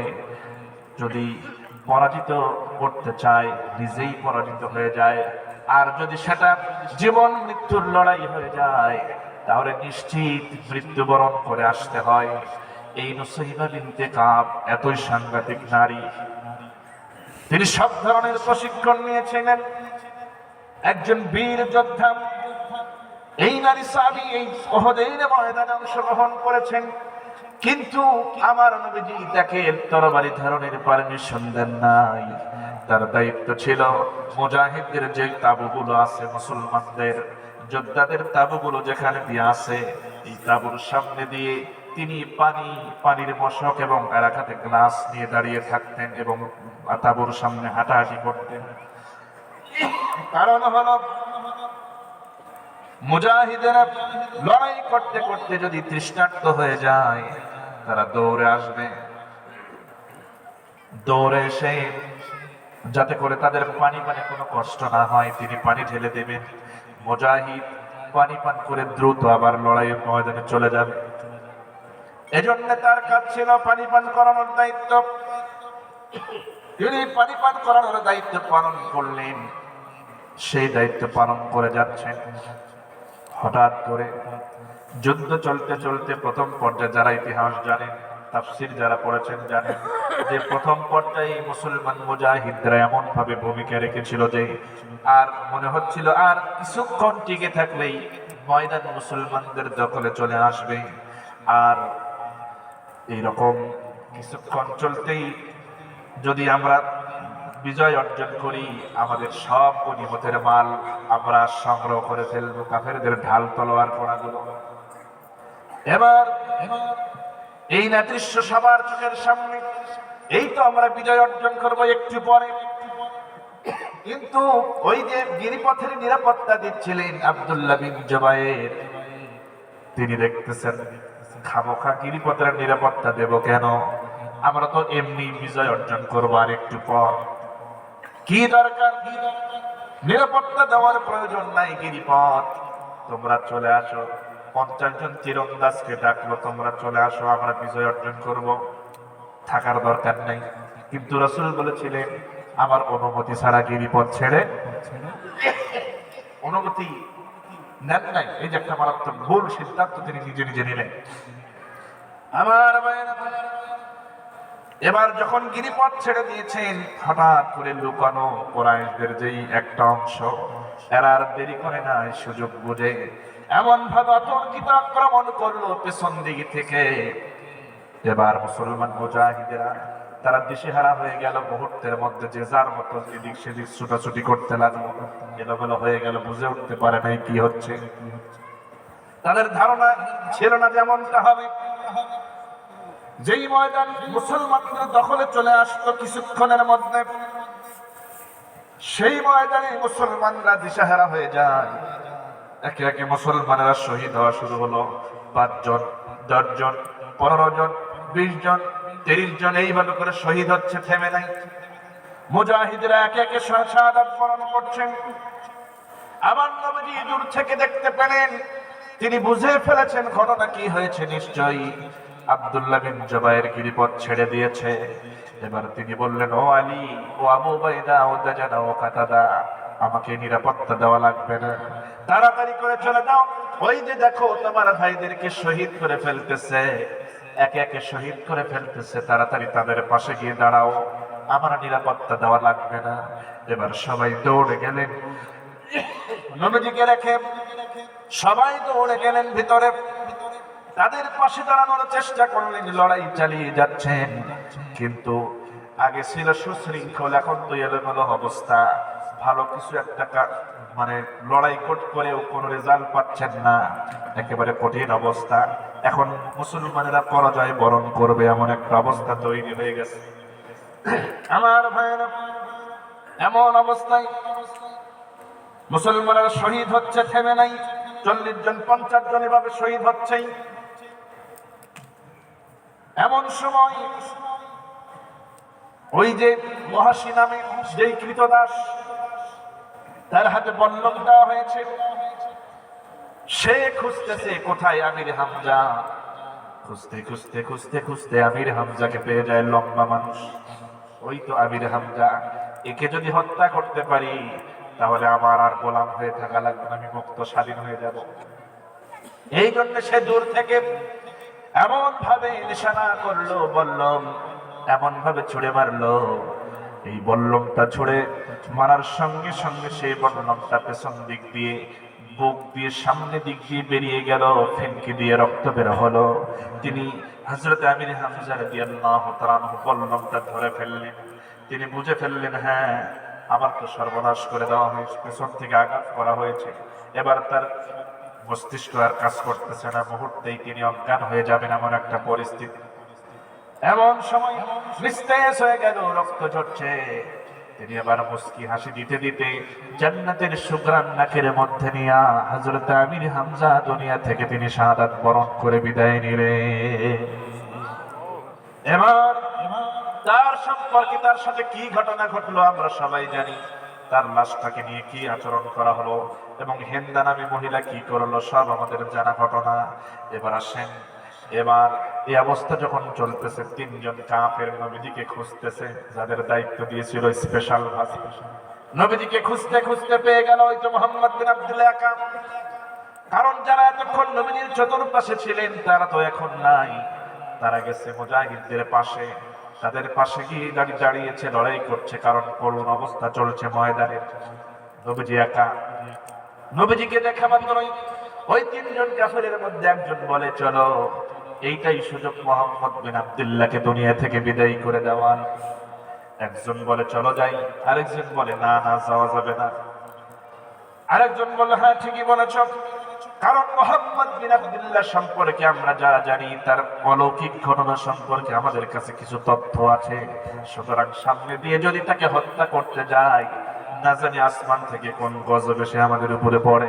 যদি পরাজিত করতে চায়, নিজেই পরাজিত হয়ে যায়। আর যদি সেটা জীবন মৃত্যুর লড়াই হয়ে যায়, তাহলে নিশ্চিত মৃত্যুবরণ করে আসতে হয়। এই নুসাইবা বিনতে কাব এতই সাংঘাতিক নারী, তিনি সব ধরনের প্রশিক্ষণ নিয়েছিলেন, একজন বীর যোদ্ধা। এই নারী সাহাবী এই উহুদের ময়দানে অংশগ্রহণ করেছেন, কিন্তু আমার নবীজি তাকে তরবারি ধারণের পারমিশন দেন নাই। তার দায়িত্ব ছিল মুজাহিদদের যে তাঁবুগুলো আছে, মুসলমানদের যোদ্ধাদের তাঁবুগুলো যেখানে দিয়ে আছে, এই তাঁবুর সামনে দিয়ে তিনি পানির মশক এবং এলাকাতে গ্লাস নিয়ে দাঁড়িয়ে থাকতেন এবং তাঁবুর সামনে হাঁটাহাঁটি করতেন। কারণ হলো মুজাহিদেরা লড়াই করতে করতে যদি তৃষ্ণার্ত হয়ে যায়, তারা দৌড়ে আসবে, দৌড়ে এসে যাতে করে তাদের পানি কোনো কষ্ট না হয়, তিনি পানি ঢেলে দেবেন। মুজাহিদ পানি পান করে দ্রুত আবার লড়াইয়ের ময়দানে চলে যাবে। এজন্য তার কাজ ছিল পানি পান করানোর দায়িত্ব। তিনি পানি পান করানোর দায়িত্ব পালন করলেন, সেই দায়িত্ব পালন করে যাচ্ছেন। হঠাৎ করে যুদ্ধ চলতে চলতে প্রথম পর্যায়ে, যারা ইতিহাস জানেন, তাফসীর যারা পড়েছেন জানেন যে প্রথম পর্যায়ে মুসলমান মুজাহিদরা এমন ভাবে ভূমিকা রেখেছিল যে আর মনে হচ্ছিল আর কিছুক্ষণ টিকে থাকলেই ময়দান মুসলমানদের দখলে চলে আসবে। আর এইরকম কিছুক্ষণ চলতেই যদি আমরা বিজয় অর্জন করি, আমাদের সব গনিমতের মাল আমরা সংগ্রহ করে ফেলবো, কাফেরদের ঢাল তলোয়ার কোড়াগুলো। এবার এই না দৃশ্য সবার চোখের সামনে, এই তো আমরা বিজয় অর্জন করব একটু পরে। কিন্তু ওই যে গিরিপথের নিরাপত্তা দিচ্ছিলেন আব্দুল্লাহ বিন জুবায়ের, তিনি দেখতেছেন খামোখা গিরিপথের নিরাপত্তা দেব কেন, আমরা তো এমনি বিজয় অর্জন করবো আর একটু পর, কি দরকার, নিরাপত্তা দেওয়ার প্রয়োজন নাই, গিরিপথ তোমরা চলে আসো। 50 জন তীরন্দাজকে ডাকলো, তোমরা চলে আসো, আমরা বিজয় অর্জন করব, থাকার দরকার নাই। কিন্তু রাসূল বলেছিলেন আমার অনুমতি ছাড়া গিরিপথ ছেড়ে, অনুমতি নেন নাই। এই যে একটা মারাত্মক ভুল সিদ্ধান্ত তিনি নিজে নিজে নিলেন। আমার ভাইয়েরা, এবার যখন গিরিপথ ছেড়ে দিয়েছেন, হঠাৎ করে লুকানো কুরাইশদের যেই একটা অংশ, এরা আর দেরি করে নাই, সুযোগ বুঝে এমন ভাবে অতর্কিত আক্রমণ করলো পেছন দিকে থেকে। এবার মুসলমান মুজাহিদেরা তারা দিশেহারা হয়ে গেল, মুহূর্তের মধ্যে যে যার মতো এদিক সেদিক ছুটাছুটি করতে লাগলো, এলোমেলো হয়ে গেল, বুঝে উঠতে পারে নাই কি হচ্ছে। তাদের ধারণা ছিল না যেমনটা হবে। যেই ময়দান মুসলমানদের দখলে চলে আসতো কিছুক্ষণের মধ্যে, সেই ময়দানে মুসলমানরা দিশাহারা হয়ে যায়। একে একে মুসলমানেরা শহীদ হওয়া শুরু হলো। 5 জন, 10 জন, 15 জন, 20 জন, 30 জন, এইভাবে করে শহীদ হচ্ছে, থেমে নাই। মুজাহিদরা একে একে শাহাদাত বরণ করছেন। আবার নবীজি দূর থেকে দেখতে পেলেন, তিনি বুঝে ফেলেছেন ঘটনা কি হয়েছে। নিশ্চয়ই আব্দুল্লাহ বিন জুবায়ের গিরিপথ ছেড়ে দিয়েছে। এবার তিনি বললেন, ও আলী, ও আবু উবাইদা, ও দাজানা, ও কাতাদা, আমাকে নিরাপত্তা দেওয়া লাগবে না, তাড়াতাড়ি করে চলে যাও। ওই যে দেখো তোমার ভাইদেরকে শহীদ করে ফেলতেছে, একে একে শহীদ করে ফেলতেছে, তাড়াতাড়ি তাদের পাশে গিয়ে দাঁড়াও, আমার নিরাপত্তা দেওয়া লাগবে না। এবার সবাই দৌড়ে গেলেন, নবীজিকে রেখে সবাই দৌড়ে গেলেন ভিতরে। তাদের পাশে দাঁড়ানোর চেষ্টা করলেন, লড়াই চালিয়ে যাচ্ছেন, কিন্তু আগে ছিল সুশৃঙ্খল, এখন তো এলোমেলো অবস্থা। ভালো কিছু একটা মানে লড়াই করেও কোনো রেজাল্ট পাচ্ছেন না, একেবারে কঠিন অবস্থা। এখন মুসলমানেরা পরাজয় বরণ করবে এমন একটা অবস্থা তৈরি হয়ে গেছে। আমার ভাইয়েরা, এমন অবস্থায় মুসলমানেরা শহীদ হচ্ছে, থেমে নাই। 40 জন, 50 জন এভাবে শহীদ হচ্ছেই। এমন সময় ওই যে মহাসী নামে যেই কৃতদাস, তার হাতে বল্লম দেওয়া হয়েছে, সে খুঁজতেছে কোথায় আমির হামজা। খুঁজতে খুঁজতে খুঁজতে খুঁজতে আমির হামজাকে পেয়ে যায়। লম্বা মানুষ, ওই তো আমির হামজা, একে যদি হত্যা করতে পারি তাহলে আমার আর গোলাম হয়ে থাকা লাগবে না, আমি মুক্ত স্বাধীন হয়ে যাব। এই জন্য সে দূর থেকে এমন ভাবে নিশানা করলো, বল্লম এমন ভাবে ছুড়ে মারলো, এই বল্লমটা ছুড়ে মারার সঙ্গে সঙ্গে সেই বল্লমটা পেছন দিক দিয়ে, বুক দিয়ে, সামনে দিক দিয়ে বেরিয়ে গেল, ফিনকি দিয়ে রক্ত বের হলো। তিনি হযরত আমির হামজা রাদিয়াল্লাহু তাআলা আনহু বল্লমটা ধরে ফেললেন। তিনি বুঝে ফেললেন, হ্যাঁ, আমার তো সর্বনাশ করে দেওয়া হয়েছে, পেছন থেকে আঘাত করা হয়েছে। এবার তার মস্তিষ্ক আর কাজ করতেছে না, মুহূর্তেই তিনি অজ্ঞান হয়ে যাবেন এমন একটা পরিস্থিতি। এমন সময় নিস্তেজ হয়ে গেল, রক্ত ঝরছে। তিনি আবার মুস্কি হাসি দিতে দিতে জান্নাতের সুঘ্রাণ নাকের মধ্যে নিয়ে হযরত আমির হামজা দুনিয়া থেকে তিনি শাহাদাত বরণ করে বিদায় নিলেন। এবার তার সম্পর্কে, তার সাথে কি ঘটনা ঘটলো আমরা সবাই জানি। তার লাশটাকে নিয়ে কি আচরণ করা হলো এবং হিন্দা নামী মহিলা কি করলো, সব আমাদের জানা ঘটনা। এবার আসেন, এবার এই অবস্থা যখন চলতেছে, 3 জন কাফের নবীজিকে খুঁজতেছে, যাদের দায়িত্ব দিয়েছিল স্পেশাল ভাবে। নবীজিকে খুঁজতে খুঁজতে পেয়ে গেল ওই তো মুহাম্মদ বিন আব্দুল্লাহ একা। কারণ যারা এতক্ষণ নবীজির চতুর্পাশে ছিলেন তারা তো এখন নাই, তারা গেছে মুজাহিদদের পাশে। তাদের পাশে গিয়ে দাঁড়িয়েছে, লড়াই করছে, কারণ করুণ অবস্থা চলছে ময়দানে। নবীজি একা। নবীজিকে দেখা মাত্রই ওই 3 জন কাফেরের মধ্যে একজন বলে, চলো, এইটাই সুযোগ মুহাম্মদ বিন আব্দুল্লাহকে দুনিয়া থেকে বিদায় করে দেওয়ার। একজন বলে, চলো যাই। আরেকজন বলে, না না, যাওয়া যাবে না। আরেকজন বলে, হ্যাঁ, ঠিকই বলেছ, কারণ মুহাম্মদ বিন আব্দুল্লাহ সম্পর্কে আমরা যা জানি, তার অলৌকিক ঘটনা সম্পর্কে আমাদের কাছে কিছু তথ্য আছে। সুতরাং সামনে দিয়ে যদি তাকে হত্যা করতে যাই, না জানি আসমান থেকে কোন গজব এসে আমাদের উপরে পড়ে,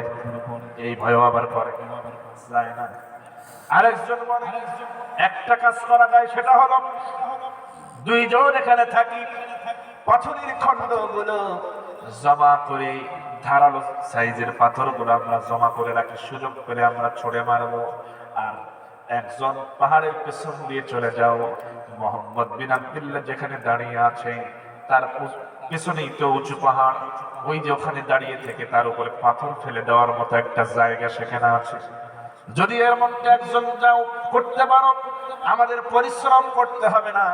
এই ভয় আবার করে যায় না। আরেকজন বলে, একটা কাজ করা যায়, সেটা হলো 2 জন এখানে থাকি, পাথরের খণ্ডগুলো জমা করে, ধারালো সাইজের পাথরগুলো আমরা জমা করে রাখি, সুযোগ করে আমরা ছুড়ে মারবো। আর একজন পাহাড়ের পেছন দিয়ে চলে যাও, মুহাম্মদ বিন আব্দুল্লাহ যেখানে দাঁড়িয়ে আছে তার পেছনেই তো উঁচু পাহাড়, ওই যে ওখানে দাঁড়িয়ে থেকে তার উপরে পাথর ফেলে দেওয়ার মতো একটা জায়গা সেখানে আছে। যদি এর মধ্যে একজন যাও করতে পারো, আমাদের পরিশ্রম করতে হবে না।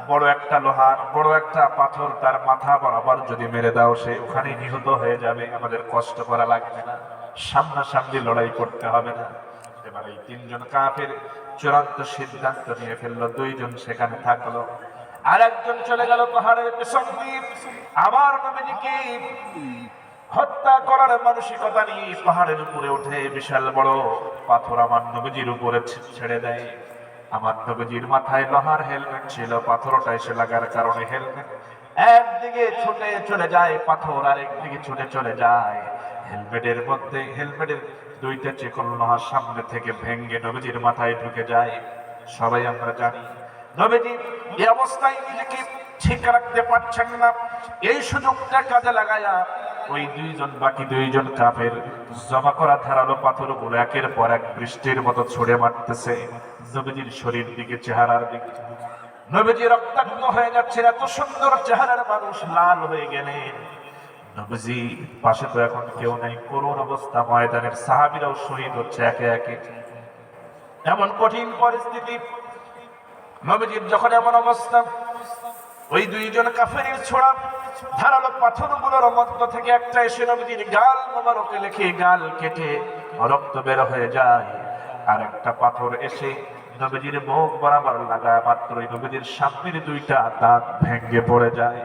বড় একটা লোহার বড় একটা পাথর তার মাথা বরাবর যদি মেরে দাও, সে ওখানে নিহত হয়ে যাবে, আমাদের কষ্ট করা লাগবে না, সামনাসামনি লড়াই করতে হবে না। এবার এই তিনজন কাফের চূড়ান্ত সিদ্ধান্ত নিয়ে ফেললো, দুইজন সেখানে থাকলো, আর একজন চলে গেল পাহাড়ের পেছন দিয়ে। আমার নবীজিকে হত্যা করার মানসিকতা নিয়ে পাহাড়ের উপরে উঠে বিশাল বড় পাথর আমার নবীজির উপরে ছেড়ে দেয়। আমার নবীজির মাথায় লোহার হেলমেট ছিল, পাথরটা এসে লাগার কারণে হেলমেট একদিকে ছুটে চলে যায়, পাথর আরেকদিকে ছুটে চলে যায়। হেলমেটের দুইটা চেকন লোহার সামনে থেকে ভেঙ্গে নবীজির মাথায় ঢুকে যায়। সবাই আমরা জানি নবীজি এই অবস্থায় নিজেকে ঠিক রাখতে পারছেন না। এই সুযোগটা কাজে লাগায়া ওই বাকি দুইজন কাফের জমা করা ধারালো পাথরগুলো একের পর এক বৃষ্টির মতো ছুড়ে মারতেছে নবীজির শরীর দিকে, চেহারার দিকে। নবীজি রক্তাক্ত হয়ে যাচ্ছে, এত সুন্দর চেহারার মানুষ লাল হয়ে গেলেন। নবীজি পাশে তো এখন কেউ নাই, করুণ অবস্থা, ময়দানের সাহাবীরাও শহীদ হচ্ছে একে একে। এমন কঠিন পরিস্থিতি নবীজির যখন এমন অবস্থা, ওই দুইজন কাফেরের ছোড়া ধারালো পাথরগুলোর মধ্য থেকে একটা এসে নবীজির গাল মোবারকে লেখে গাল কেটে রক্ত বের হয়ে যায়। আর একটা পাথর এসে নবীজির মুখ বরাবর লাগায়, মাত্রই নবীজির সামনের দুইটা দাঁত ভেঙে পড়ে যায়।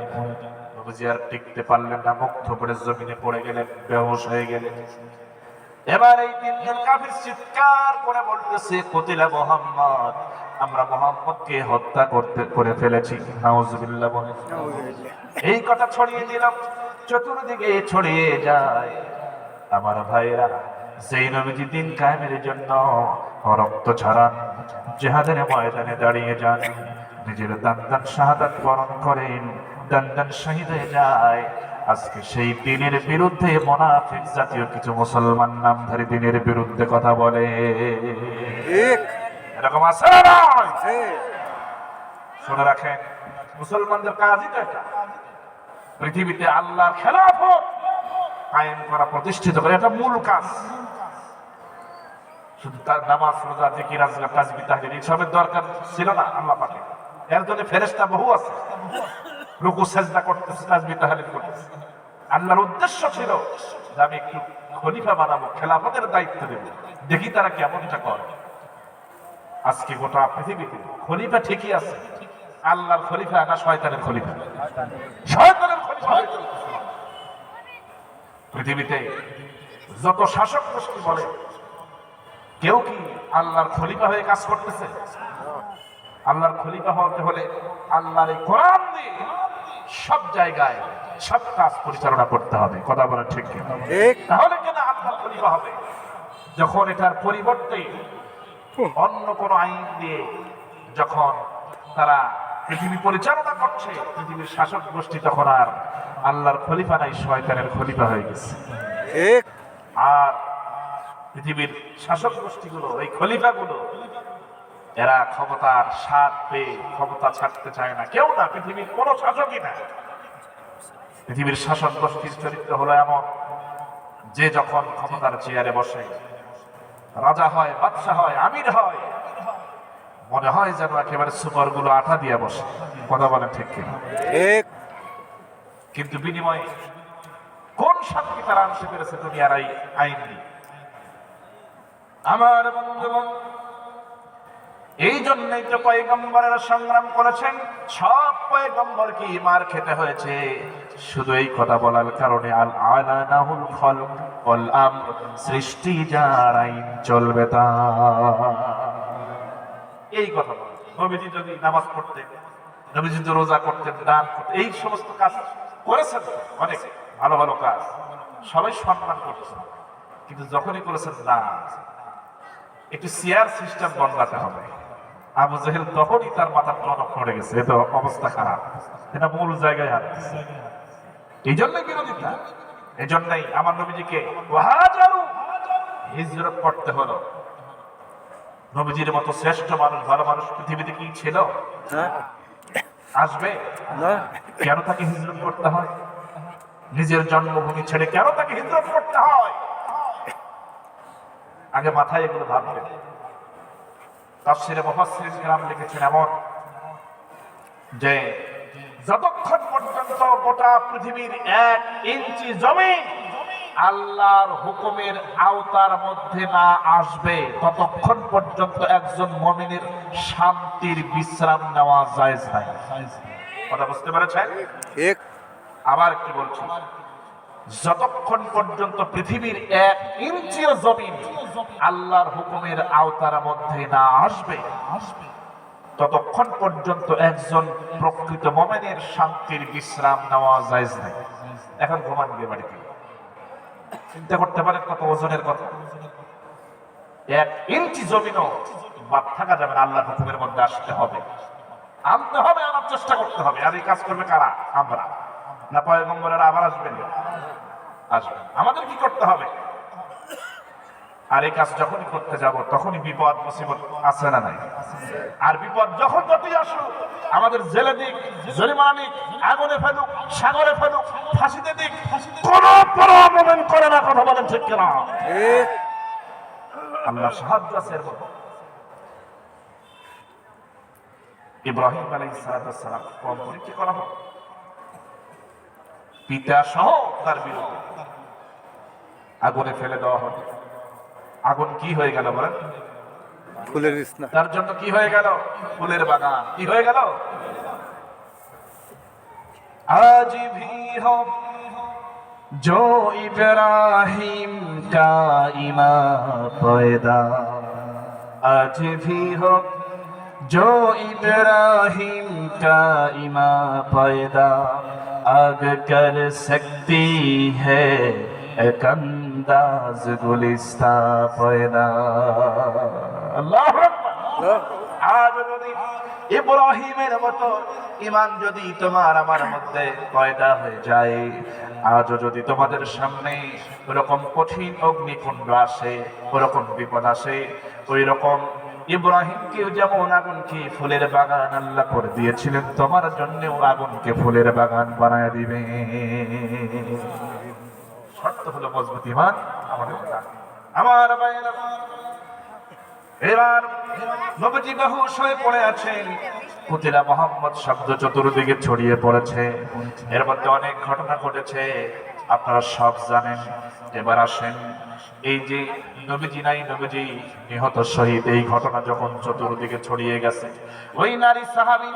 নবীজি আর টিকতে পারলেন না, মুগ্ধ করে জমিনে পড়ে গেলেন, বেহুশ হয়ে গেলেন। এবার এই তিনজন কাফির চিৎকার করে বলতেছে, কতিলা মুহাম্মদ, আমরা মুহাম্মদকে হত্যা করে ফেলেছি। নাউজুবিল্লাহ বলে এই কথা ছড়িয়ে দিলাম, চতুর্দিকে ছড়িয়ে যায়। আমার ভাইরা, সেই নবীজি দিন কায়েমের জন্য রক্ত ছড়ান, জিহাদের ময়দানে দাঁড়িয়ে যান, নিজের দান শাহাদাত বরণ করেন, দান শহীদ হয়ে যায়। আজকে সেই দিনের বিরুদ্ধে মুনাফিক জাতীয় কিছু মুসলমান নামধারী দিনের বিরুদ্ধে কথা বলে, এরকম আছে না? শুনে রাখেন, মুসলমানদের কাজই তো এটা, পৃথিবীতে আল্লাহর খেলাফত কায়েম করা, প্রতিষ্ঠিত করা, এটা মূল কাজ। শুধু তার নামাজ, রোজা, জিকির, আজকার, তাসবিহ, তাহলিল এসবের দরকার ছিল না আল্লাহ পাকের। এর জন্য ফেরেশতা বহু আছে, রুকু সেজদা করতেছে, তাসবিহ তাহলিল করতেছে। আল্লাহর উদ্দেশ্য ছিল যে আমি একটু খলিফা বানাবো, খেলাফতের দায়িত্ব দেব, দেখি তারা কেমনটা করে। আজকে গোটা পৃথিবীতে খলিফা ঠিকই আছে, আল্লাহর খলিফা না শয়তানের খলিফা? শয়তানের খলিফা হয়ে চলতেছে। পৃথিবীতে যত শাসক গোষ্ঠী বলে, কেউ কি আল্লাহর খলিফা হয়ে কাজ করতেছে? আল্লাহর খলিফা হতে হলে আল্লাহর এই কোরআন দিয়ে সব জায়গায় সব কাজ পরিচালনা করতে হবে। কথা বলা ঠিক কিনা? তাহলে কেন আল্লাহর খলিফা হবে? যখন এটার পরিবর্তে অন্য কোন আইন দিয়ে যখন তারা পৃথিবী পরিচালনা করছে, পৃথিবীর শাসক গোষ্ঠী তখন আর আল্লাহর খলিফা নাই, শয়তানের খলিফা হয়ে গেছে। আর পৃথিবীর শাসক গোষ্ঠীগুলো, এই খলিফাগুলো, এরা ক্ষমতার স্বাদ পেয়ে ক্ষমতা ছাড়তে চায় না। কেউ না, পৃথিবীর কোন শাসকই না। পৃথিবীর শাসক গোষ্ঠীর চরিত্র হলো এমন যে যখন ক্ষমতার চেয়ারে বসে, রাজা হয়, বাদশা হয়, আমির হয়, মনে হয় যেন একেবারে সুপার গুলো আঠা দিয়ে বসে। কথা বলেন ঠিক কিনা? কিন্তু বিনিময়ে কোন শান্তি তারা আনতে পেরেছে দুনিয়ার এই আইন দিয়ে? আমার বন্ধুগণ, এই জন্যই তো পয়গম্বরেরা সংগ্রাম করেছেন। সব পয়গম্বরকে মার খেতে হয়েছে শুধু এই কথা বলার কারণে, আল আলানাহুল খালক ওয়াল আমর, সৃষ্টি যার আইন চলবে তা। এই কথা বলা। নবীজি যদি নামাজ পড়তেন, নবীজি যদি রোজা করতেন, দান করতেন, এই সমস্ত কাজ করেছেন, অনেক ভালো ভালো কাজ, সবাই সম্মান করতেন। কিন্তু যখনই করেছেন না, একটু চেয়ার সিস্টেম বদলাতে হবে, আবু জেহেল তখনই তার মাথা টনক পড়ে গেছে, এটা অবস্থা খারাপ, এটা মূল জায়গায় হাঁটতেছে। এই জন্যই বিরোধিতা। এই জন্যই আমার নবীজিকে হিজরত করতে হলো। নবীজির মতো শ্রেষ্ঠ মানুষ, ভালো মানুষ পৃথিবীতে কি ছিল? আসবে না। কেন তাকে হিজরত করতে হয়? নিজের জন্মভূমি ছেড়ে কেন তাকে হিজরত করতে হয়? আগে মাথায় এগুলো ভাববে। তাফসীরে মুফাসসিরিন কেরাম লিখেছেন এমন যে যতক্ষণ পর্যন্ত গোটা পৃথিবীর 1 ইঞ্চি জমি আল্লাহর হুকুমের আওতার মধ্যে না আসবে ততক্ষণ পর্যন্ত একজন মুমিনের শান্তির বিশ্রাম নেওয়া জায়েজ নাই। কথা বুঝতে পেরেছেন? এক আবার কি বলছি, যতক্ষণ পর্যন্ত পৃথিবীর 1 ইঞ্চিও জমিন আল্লাহর হুকুমের আওতার মধ্যে না আসবে ততক্ষণ পর্যন্ত একজন প্রকৃত মুমিনের শান্তির বিশ্রাম নেওয়া জায়েজ নাই। এখন ঘুমান গিয়ে বাড়িতে চিন্তা করতে পারেন কত ওজনের কথা। 1 ইঞ্চি জমিনও বাদ থাকা যাবে না, আল্লাহর হুকুমের মধ্যে আসতে হবে, আনতে হবে, আনার চেষ্টা করতে হবে। আর এই কাজ করবে কারা? আমরা না পয়গম্বরেরা আবার আসবেন? আসবেন। আমাদের কি করতে হবে? আর এই কাজ যখনই করতে যাব তখনই বিপদ মুসিবত আছে না নাই? আর বিপদ যখন যতই আসুক আমাদের জেলে দিক, জরিমানা দিক, আগুনে ফেলুক, সাগরে ফেলুক, ফাঁসিতে দিক, কোন পরোয়া মুমিন করে না। কথা বলেন ঠিক কিনা? এক আল্লাহ সাহায্য আছে এর মধ্যে। ইব্রাহিম আলাইহিস সালাম কম পরীক্ষা করা হলো, পিতা সহ তার বিরুদ্ধে আগুনে ফেলে দেওয়া হলো। আগুন কি হয়ে গেল বলেন? ফুলের বিছনা। তার জন্য কি হয়ে গেল? ফুলের বাগান। কি হয়ে গেল? আজ ভি হো जो इब्राहिम का इमाम पैदा, आज भी हो जो इब्राहिम का इमाम पैदा, आग कर सकती है एक अंदाज गुलिस्ता पैदा। अल्लाह अकबर। আজ যদি ইব্রাহিমের মতো ঈমান যদি তোমার আমার মধ্যে পয়দা হয়ে যায়, আজ যদি তোমাদের সামনে ওরকম কঠিন অগ্নিকুণ্ড আসে, ওরকম বিপদ আসে, ওই রকম ইব্রাহিমকেও যেমন আগুনকে ফুলের বাগান আল্লাহ করে দিয়েছিলেন, তোমার জন্যও আগুনকে ফুলের বাগান বানায় দিবে। শর্ত হলো মজবুত ঈমান আমাদের। আমার ভাইয়েরা, এবার নবীজি বেহুশ হয়ে পড়ে আছেন, কুতিলা মুহাম্মদ শব্দ চতুর্দিকে ছড়িয়ে পড়েছে, এর মধ্যে অনেক ঘটনা ঘটেছে, আপনারা সব জানেন। এবার আসেন, এই যে নবীজি নাই, নবীজি নিহত শহীদ, এই ঘটনা যখন চতুর্দিকে ছড়িয়ে গেছে, ওই নারী সাহাবী